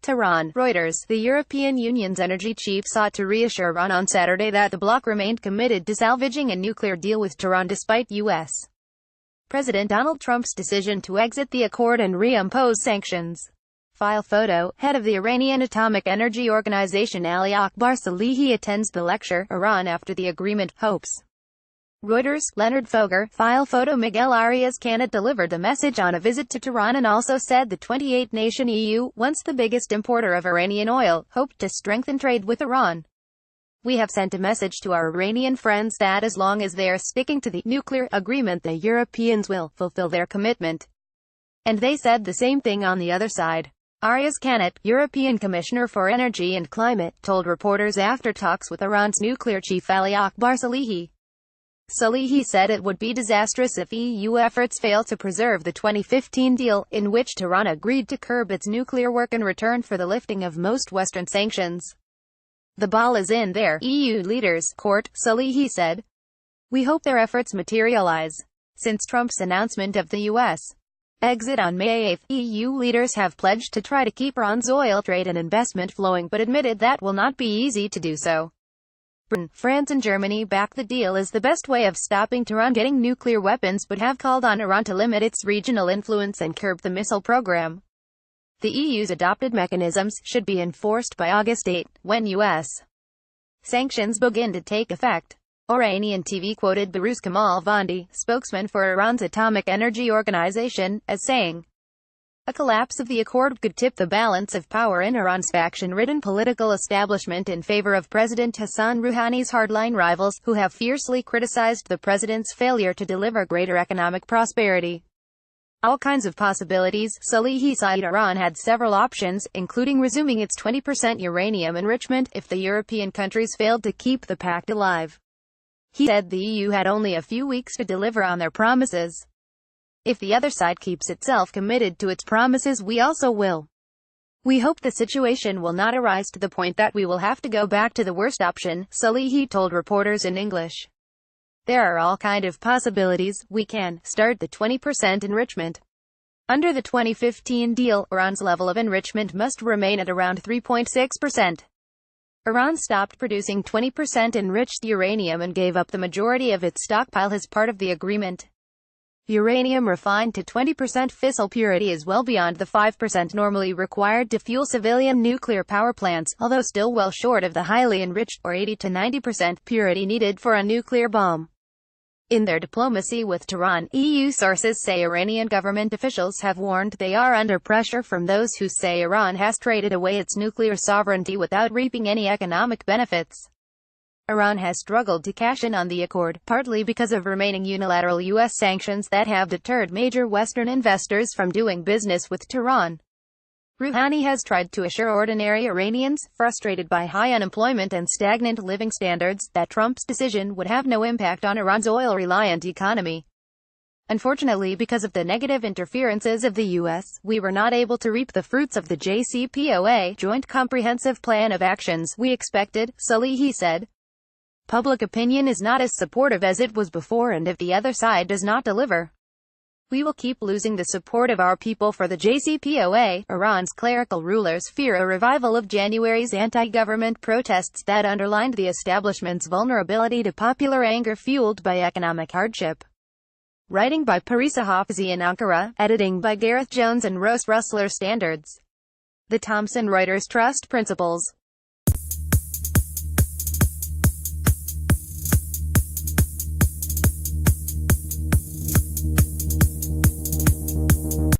Tehran, Reuters. The European Union's energy chief sought to reassure Iran on Saturday that the bloc remained committed to salvaging a nuclear deal with Tehran despite U.S. President Donald Trump's decision to exit the accord and reimpose sanctions. File photo. Head of the Iranian Atomic Energy Organization Ali Akbar Salehi attends the lecture, Iran after the agreement, hopes. Reuters, Leonard Foger. File photo. Miguel Arias Canet delivered the message on a visit to Tehran and also said the 28-nation EU, once the biggest importer of Iranian oil, hoped to strengthen trade with Iran. We have sent a message to our Iranian friends that as long as they are sticking to the nuclear agreement, the Europeans will fulfill their commitment. And they said the same thing on the other side. Arias Canet, European Commissioner for Energy and Climate, told reporters after talks with Iran's nuclear chief Ali Akbar Salehi. Salehi said it would be disastrous if EU efforts fail to preserve the 2015 deal, in which Tehran agreed to curb its nuclear work in return for the lifting of most Western sanctions. The ball is in their EU leaders' court, Salehi said. We hope their efforts materialize. Since Trump's announcement of the U.S. exit on May 8, EU leaders have pledged to try to keep Iran's oil trade and investment flowing but admitted that will not be easy to do so. Britain, France and Germany back the deal as the best way of stopping Tehran getting nuclear weapons but have called on Iran to limit its regional influence and curb the missile program. The EU's adopted mechanisms should be enforced by August 8, when U.S. sanctions begin to take effect. Iranian TV quoted Behrouz Kamalvandi, spokesman for Iran's Atomic Energy Organization, as saying, a collapse of the accord could tip the balance of power in Iran's faction-ridden political establishment in favor of President Hassan Rouhani's hardline rivals, who have fiercely criticized the president's failure to deliver greater economic prosperity. All kinds of possibilities. Salehi said Iran had several options, including resuming its 20% uranium enrichment, if the European countries failed to keep the pact alive. He said the EU had only a few weeks to deliver on their promises. If the other side keeps itself committed to its promises, we also will. We hope the situation will not arise to the point that we will have to go back to the worst option, Salehi told reporters in English. There are all kind of possibilities. We can start the 20% enrichment. Under the 2015 deal, Iran's level of enrichment must remain at around 3.6%. Iran stopped producing 20% enriched uranium and gave up the majority of its stockpile as part of the agreement. Uranium refined to 20% fissile purity is well beyond the 5% normally required to fuel civilian nuclear power plants, although still well short of the highly enriched, or 80 to 90% purity needed for a nuclear bomb. In their diplomacy with Tehran, EU sources say Iranian government officials have warned they are under pressure from those who say Iran has traded away its nuclear sovereignty without reaping any economic benefits. Iran has struggled to cash in on the accord, partly because of remaining unilateral U.S. sanctions that have deterred major Western investors from doing business with Tehran. Rouhani has tried to assure ordinary Iranians, frustrated by high unemployment and stagnant living standards, that Trump's decision would have no impact on Iran's oil-reliant economy. Unfortunately, because of the negative interferences of the U.S., we were not able to reap the fruits of the JCPOA, Joint Comprehensive Plan of Actions, we expected, Salehi said. Public opinion is not as supportive as it was before, and if the other side does not deliver, we will keep losing the support of our people for the JCPOA. Iran's clerical rulers fear a revival of January's anti-government protests that underlined the establishment's vulnerability to popular anger fueled by economic hardship. Writing by Parisa Hafizi in Ankara, editing by Gareth Jones and Rose Russler. Standards. The Thomson Reuters Trust Principles.